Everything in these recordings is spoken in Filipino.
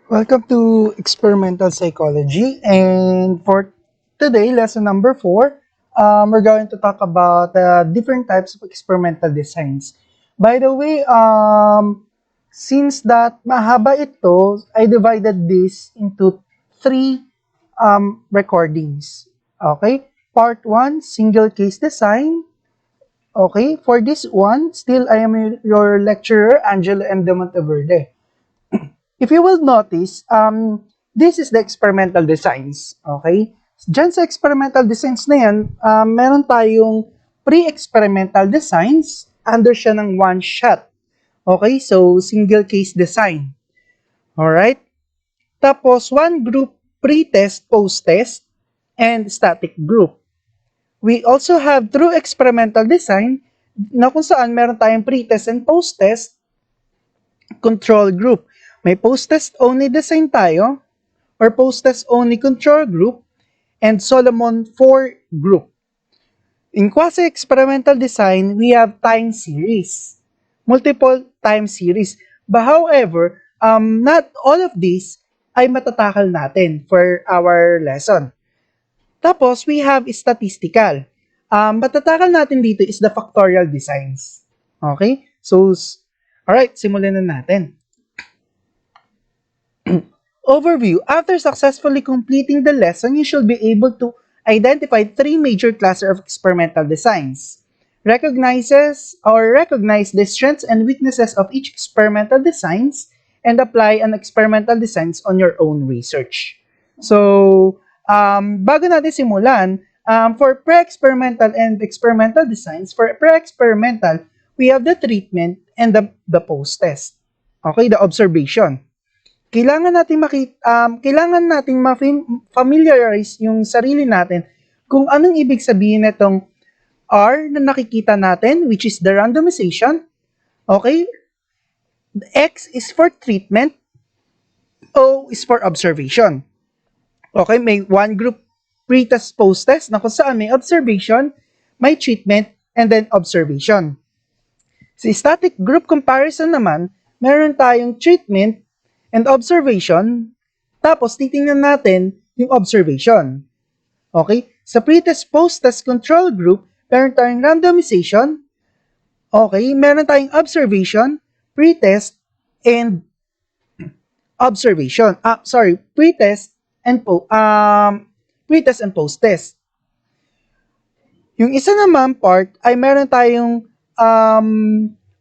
Welcome to Experimental Psychology, and for today, lesson number 4, we're going to talk about different types of experimental designs. By the way, since that mahaba ito, I divided this into three recordings. Okay? Part 1, single case design. Okay? For this one, still I am your lecturer, Angelo M. de Monteverde. If you will notice, this is the experimental designs. Okay? Diyan sa experimental designs na yan, meron tayong pre-experimental designs under siya ng one shot. Okay? So, single case design. Alright? Tapos, one group pre-test, post-test, and static group. We also have true experimental design na kung saan meron tayong pre-test and post-test control group. May post-test only design tayo or post-test only control group and Solomon 4 group. In quasi-experimental design, we have time series, multiple time series. But however, not all of these ay matatakal natin for our lesson. Tapos, we have statistical. Matatakal natin dito is the factorial designs. Okay? So, alright, simulan na natin. Overview. After successfully completing the lesson, you should be able to identify three major classes of experimental designs. Recognize the strengths and weaknesses of each experimental designs and apply an experimental designs on your own research. So, bago natin simulan, for pre-experimental and experimental designs, for pre-experimental, we have the treatment and the post-test. Okay, the observation. Kailangan nating ma-familiarize yung sarili natin kung anong ibig sabihin nitong R na nakikita natin, which is the randomization. Okay? X is for treatment. O is for observation. Okay? May one group pre-test, post-test na kung saan may observation, may treatment, and then observation. Sa static group comparison naman, meron tayong treatment and observation, tapos titingnan natin yung observation. Okay? Sa pre-test, post-test control group, meron tayong randomization, okay? Meron tayong observation, pre-test, and observation. Pre-test and post-test. Yung isa naman part ay meron tayong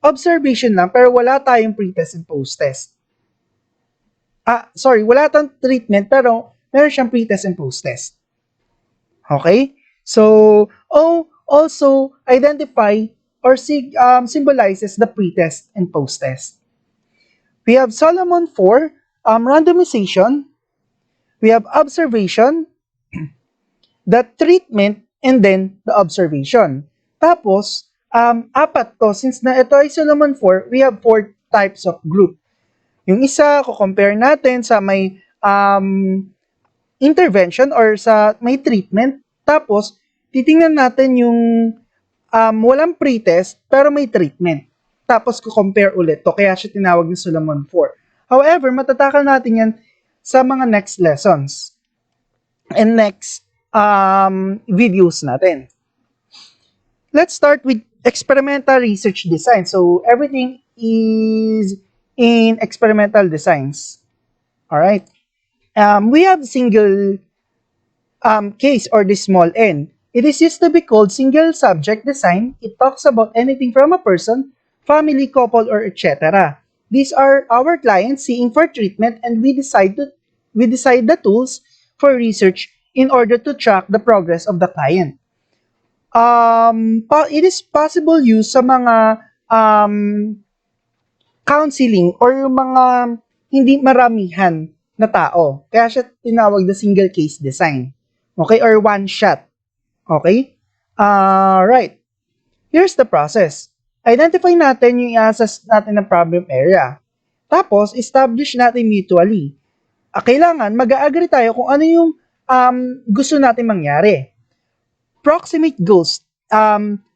observation lang pero wala tayong pre-test and post-test. Wala tayong treatment pero meron siyang pre-test and post-test. Okay? So, O also identify or symbolizes the pre-test and post-test. We have Solomon 4, randomization. We have observation, the treatment, and then the observation. Tapos, apat to. Since na ito ay Solomon 4, we have 4 types of group. Yung isa, compare natin sa may intervention or sa may treatment. Tapos, titingnan natin yung walang pre-test pero may treatment. Tapos, compare ulit to. Kaya siya tinawag ng Solomon 4. However, matatakal natin yan sa mga next lessons and next videos natin. Let's start with experimental research design. So, everything is in experimental designs. Alright. We have single case or the small n. It is used to be called single subject design. It talks about anything from a person, family, couple, or etc. These are our clients seeing for treatment, and we decide the tools for research in order to track the progress of the client. It is possible use sa mga counseling or yung mga hindi maramihan na tao. Kaya siya tinawag na single case design. Okay? Or one shot. Okay? Right. Here's the process. Identify natin yung i-assess natin ng problem area. Tapos, establish natin mutually. Kailangan mag-agree tayo kung ano yung gusto natin mangyari. Proximate goals.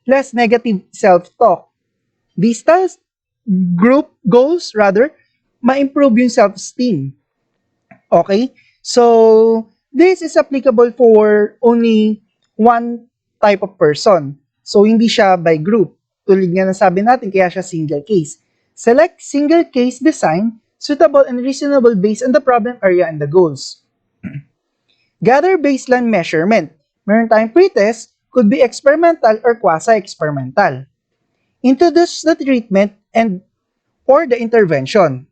Less negative self-talk. Distance group goals, ma-improve yung self-esteem. Okay? So, this is applicable for only one type of person. So, hindi siya by group. Tulad nga na sabi natin, kaya siya single case. Select single case design, suitable and reasonable based on the problem area and the goals. Gather baseline measurement. Meron tayong pretest, could be experimental or quasi-experimental. Introduce the treatment and or the intervention.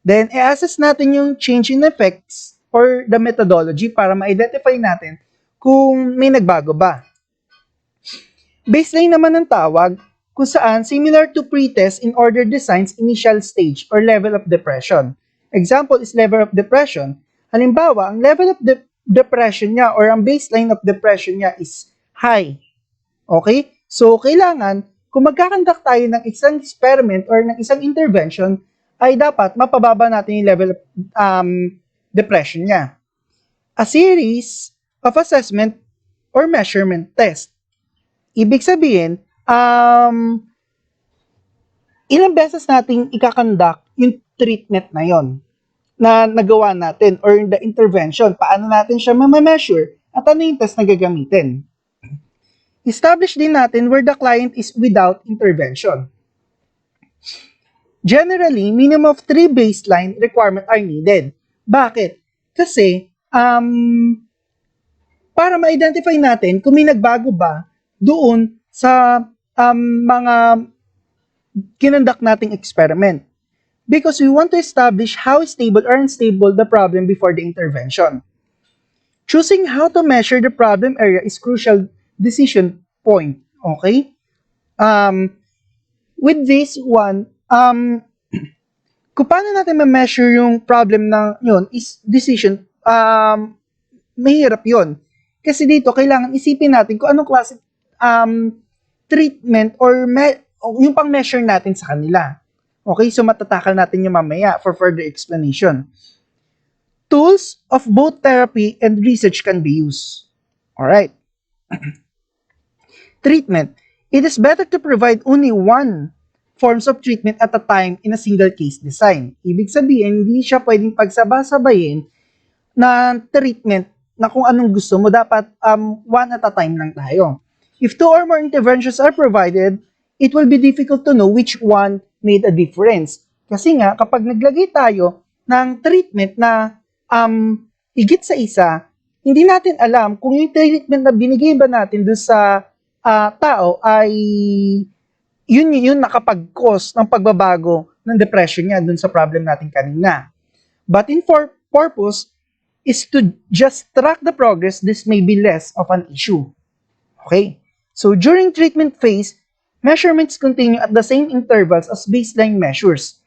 Then, i-assess natin yung change in effects or the methodology para ma-identify natin kung may nagbago ba. Baseline naman ng tawag kung saan similar to pretest in order designs initial stage or level of depression. Example is level of depression. Halimbawa, ang level of depression niya or ang baseline of depression niya is high. Okay? So, kailangan, kung magkakandak tayo ng isang experiment or ng isang intervention, ay dapat mapababa natin yung level of depression niya. A series of assessment or measurement test. Ibig sabihin, ilang beses nating ikakandak yung treatment na yon na nagawa natin or the intervention, paano natin siya ma-measure at ano yung test na gagamitin. Establish din natin where the client is without intervention. Generally, minimum of 3 baseline requirements are needed. Bakit? Kasi, para ma-identify natin kung may nagbago ba doon sa mga kinandak nating experiment. Because we want to establish how stable or unstable the problem before the intervention. Choosing how to measure the problem area is crucial decision point. Okay? With this one, kung paano natin ma-measure yung problem na yun is decision, mahirap yun. Kasi dito, kailangan isipin natin kung anong klase treatment or yung pang-measure natin sa kanila. Okay, so matatakal natin yung mamaya for further explanation. Tools of both therapy and research can be used. Alright. Treatment. It is better to provide only one forms of treatment at a time in a single case design. Ibig sabihin, hindi siya pwedeng pagsaba-sabayin na treatment na kung anong gusto mo, dapat one at a time lang tayo. If 2 or more interventions are provided, it will be difficult to know which one made a difference. Kasi nga, kapag naglagay tayo ng treatment na higit sa isa, hindi natin alam kung yung treatment na binigay ba natin doon sa tao ay yun nakapag-cause ng pagbabago ng depression niya doon sa problem natin kanina. But in purpose is to just track the progress, this may be less of an issue. Okay? So during treatment phase, measurements continue at the same intervals as baseline measures.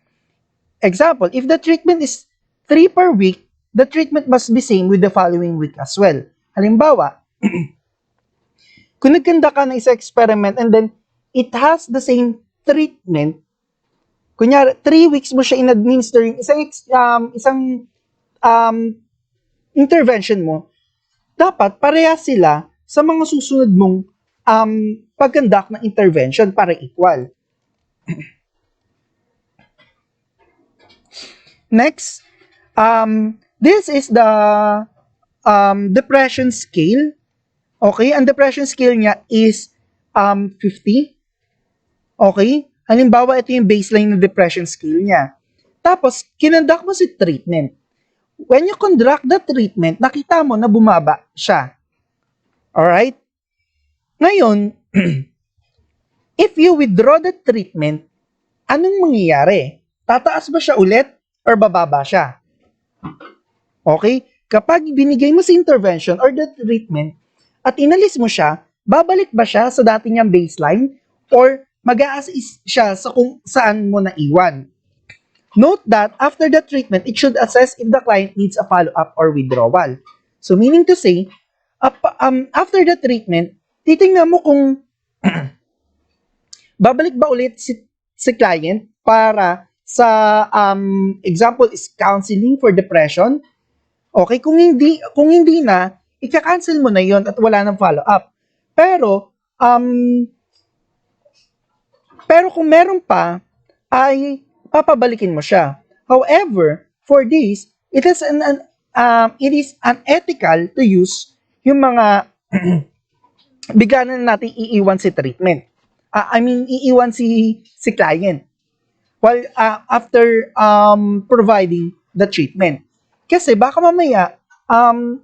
Example, if the treatment is 3 per week, the treatment must be same with the following week as well. Halimbawa, kung nagkanda ka ng isang experiment and then it has the same treatment, kunyari, 3 weeks mo siya in-administer yung isang intervention mo, dapat pareha sila sa mga susunod mong pag-conduct ng intervention para equal. Next, this is the depression scale. Okay, ang depression scale niya is 50. Okay, halimbawa ito yung baseline ng depression scale niya. Tapos, kinonduct mo si treatment. When you conduct the treatment, nakita mo na bumaba siya. Alright? Ngayon, if you withdraw the treatment, anong mangyayari? Tataas ba siya ulit or bababa siya? Okay? Kapag binigay mo sa intervention or the treatment at inalis mo siya, babalik ba siya sa dati niyang baseline or mag-a-assist siya sa kung saan mo naiwan? Note that after the treatment, it should assess if the client needs a follow-up or withdrawal. So meaning to say, after the treatment, titingnan mo kung babalik ba ulit si client para sa example is counseling for depression. Okay, kung hindi na, ika-cancel mo na 'yon at wala nang follow-up. Pero kung meron pa, ay papabalikin mo siya. However, for this, it is it is unethical to use yung mga bigla na natin iiwan si treatment. Iiwan si client while after providing the treatment. Kasi baka mamaya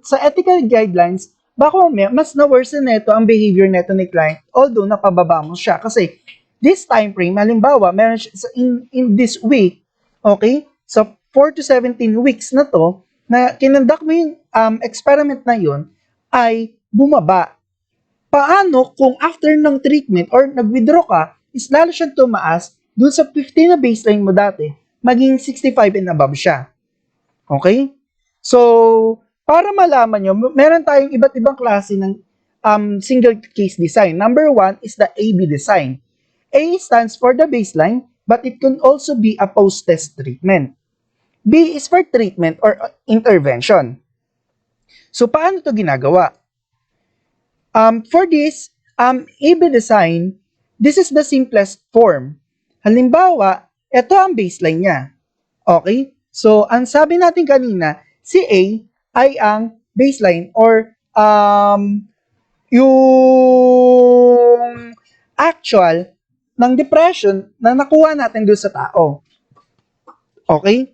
sa ethical guidelines, baka mamaya mas na-worsen neto ang behavior neto ni client although napababa mo siya. Kasi this time frame, halimbawa, meron siya, in this week, okay, so 4 to 17 weeks na to, na kinonduct mo yung experiment na yun, ay bumaba. Paano kung after ng treatment or nag-withdraw ka, is lalo siyang tumaas dun sa 50 na baseline mo dati, maging 65 and above siya. Okay? So, para malaman nyo, meron tayong iba't ibang klase ng single case design. Number one is the AB design. A stands for the baseline, but it can also be a post-test treatment. B is for treatment or intervention. So, paano to ginagawa? For this, AB design, this is the simplest form. Halimbawa, ito ang baseline niya. Okay? So, ang sabi natin kanina, si A ay ang baseline or yung actual ng depression na nakuha natin doon sa tao. Okay?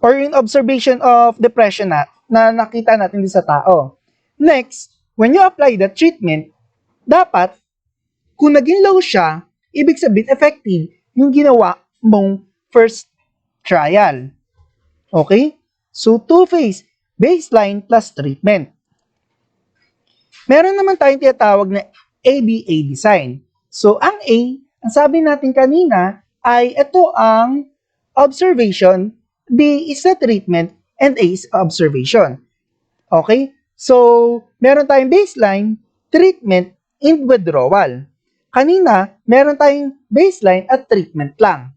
Or yung observation of depression na nakita natin doon sa tao. Next, when you apply the treatment, dapat, kung naging low siya, ibig sabihin effective yung ginawa mong first trial. Okay? So, two-phase, baseline plus treatment. Meron naman tayong tinatawag na ABA design. So, ang A, ang sabi natin kanina, ay ito ang observation, B is the treatment, and A is observation. Okay? So, meron tayong baseline, treatment, and withdrawal. Kanina, meron tayong baseline at treatment lang.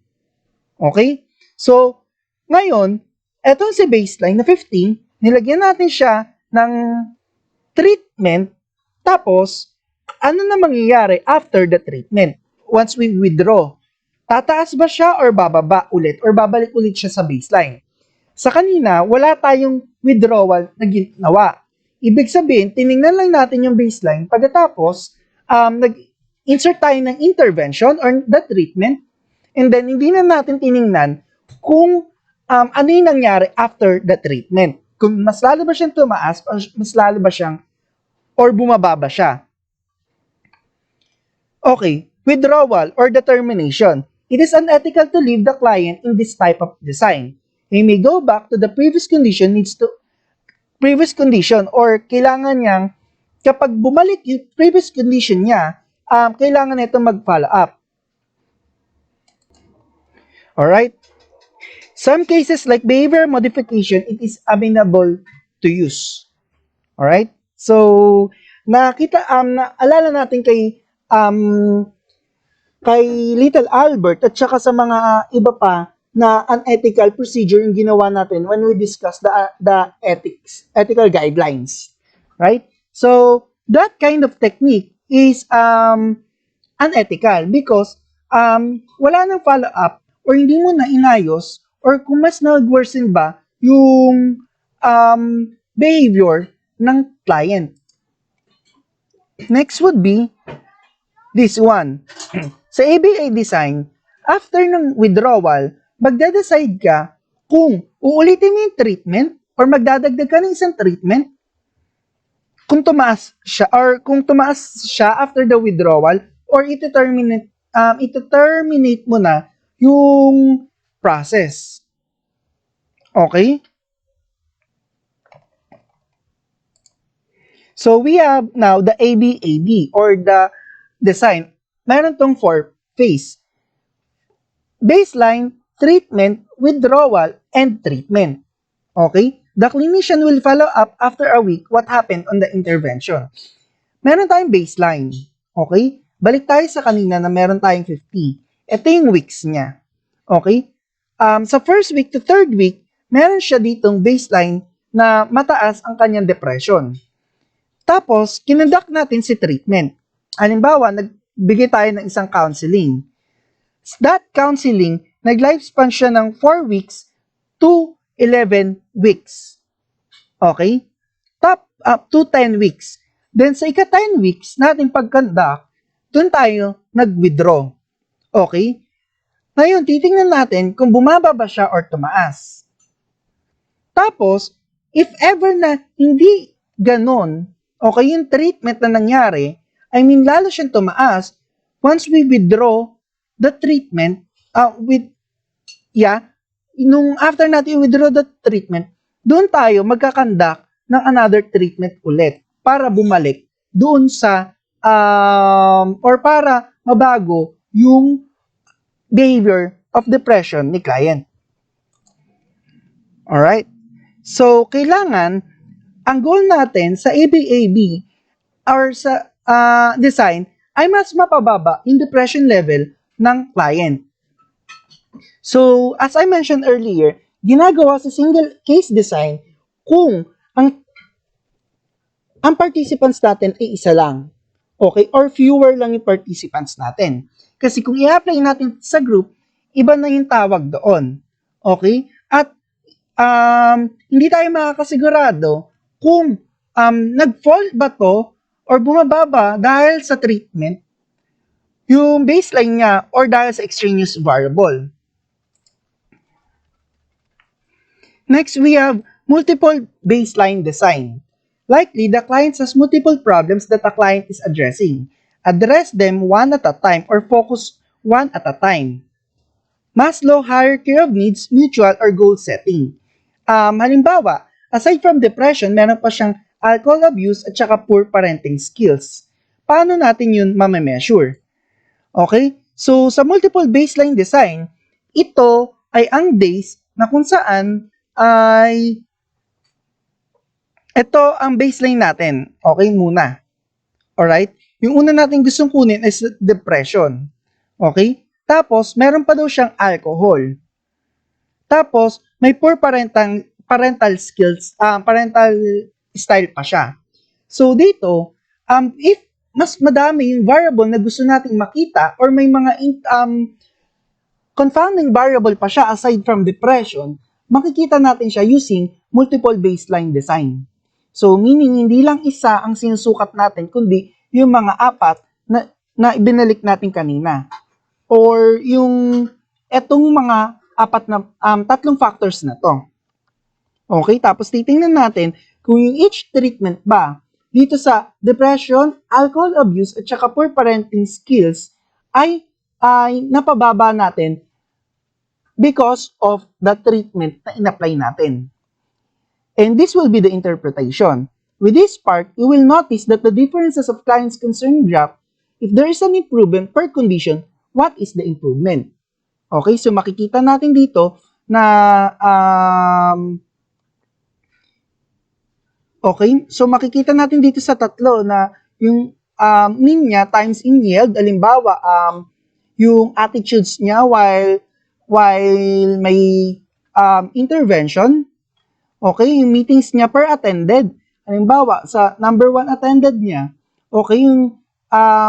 Okay? So, ngayon, etong si baseline na 15, nilagyan natin siya ng treatment, tapos, ano na mangyayari after the treatment? Once we withdraw, tataas ba siya or bababa ulit or babalik ulit siya sa baseline? Sa kanina, wala tayong withdrawal na ginawa. Ibig sabihin, tiningnan lang natin yung baseline. Pagkatapos, nag-insert tayo ng intervention or the treatment. And then, hindi na natin tiningnan kung ano yung nangyari after the treatment. Kung mas lalo ba siyang tumaas or mas lalo ba siyang or bumaba ba siya. Okay, withdrawal or determination. It is unethical to leave the client in this type of design. He may go back to the previous condition or kailangan niyang kapag bumalik yung previous condition niya, kailangan nito mag-follow up. Alright? Some cases like behavior modification, it is amenable to use. Alright? So, naalala natin kay Little Albert at saka sa mga iba pa na unethical procedure yung ginawa natin when we discuss the ethical guidelines. Right? So, that kind of technique is unethical because wala nang follow-up or hindi mo na inayos or kung mas nag-worsen ba yung behavior ng client. Next would be this one. Sa ABA design, after ng withdrawal, magde-decide ka kung uulitin mo yung treatment or magdadagdag ka ng isang treatment kung tumaas siya or kung tumaas siya after the withdrawal or ito-terminate mo na yung process. Okay? So, we have now the ABAD or the design. Meron tong 4-phase. Baseline, treatment, withdrawal, and treatment. Okay? The clinician will follow up after a week what happened on the intervention. Meron tayong baseline. Okay? Balik tayo sa kanina na meron tayong 50. Ito yung weeks niya. Okay? Sa first week to third week, meron siya ditong baseline na mataas ang kanyang depression. Tapos, kinonduct natin si treatment. Halimbawa, nagbigay tayo ng isang counseling. That counseling, nag-lifespan siya ng 4 weeks to 11 weeks. Okay? Top up to 10 weeks. Then sa ika-10 weeks natin pag-conduct, doon tayo nag-withdraw. Okay? Ngayon, titingnan natin kung bumaba ba siya or tumaas. Tapos, if ever na hindi ganon, okay, yung treatment na nangyari, I mean, lalo siyang tumaas, once we withdraw the treatment, nung after natin withdraw the treatment, doon tayo magkakandak ng another treatment ulit para bumalik doon sa, or para mabago yung behavior of depression ni client. Alright? So, kailangan, ang goal natin sa ABAB or sa design ay mas mapababa yung depression level ng client. So, as I mentioned earlier, ginagawa sa single case design kung ang participants natin ay isa lang. Okay? Or fewer lang yung participants natin. Kasi kung i-apply natin sa group, iba na yung tawag doon. Okay? At hindi tayo makakasigurado kung nag-fall ba to or bumababa dahil sa treatment yung baseline niya or dahil sa extraneous variable. Next, we have multiple baseline design. Likely, the client has multiple problems that the client is addressing. Address them one at a time or focus one at a time. Maslow hierarchy of needs, mutual or goal setting. Halimbawa, aside from depression, meron pa siyang alcohol abuse at saka poor parenting skills. Paano natin yun mame-measure? Okay? So, sa multiple baseline design, ito ay ang days na kung saan ay ito ang baseline natin. Okay muna. Alright? Yung una natin gustong kunin is depression. Okay? Tapos, meron pa daw siyang alcohol. Tapos, may poor parental skills, parental style pa siya. So, dito, if mas madami yung variable na gusto nating makita or may mga confounding variable pa siya aside from depression, makikita natin siya using multiple baseline design. So, meaning hindi lang isa ang sinusukat natin, kundi yung mga apat na ibinalik natin kanina. Or yung etong mga apat na, tatlong factors na to. Okay, tapos titingnan natin kung yung each treatment ba dito sa depression, alcohol abuse, at saka poor parenting skills ay napababa natin because of the treatment na in-apply natin. And this will be the interpretation. With this part, you will notice that the differences of clients' concern graph, if there is an improvement per condition, what is the improvement? Okay, so makikita natin dito na okay, so makikita natin dito sa tatlo na yung mean niya times in yield, halimbawa yung attitudes niya while may intervention. Okay, yung meetings niya per attended. Halimbawa, sa number 1 attended niya, okay, yung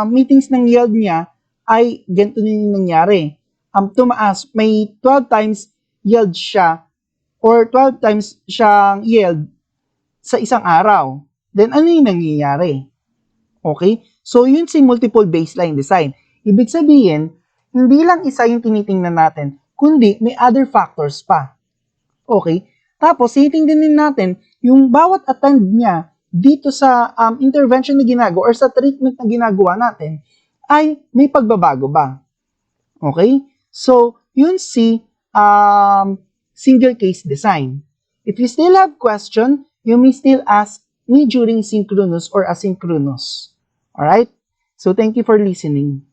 meetings ng yield niya ay ganito din yung nangyari. Tumaas, may 12 times yield siya or 12 times siyang yield sa isang araw. Then, ano yung nangyayari? Okay? So, yun si multiple baseline design. Ibig sabihin, hindi lang isa yung tinitingnan natin, kundi may other factors pa. Okay? Tapos, titingnan din natin yung bawat attend niya dito sa intervention na ginagawa or sa treatment na ginagawa natin ay may pagbabago ba. Okay? So, yun si single case design. If you still have question, you may still ask me during synchronous or asynchronous. Alright? So, thank you for listening.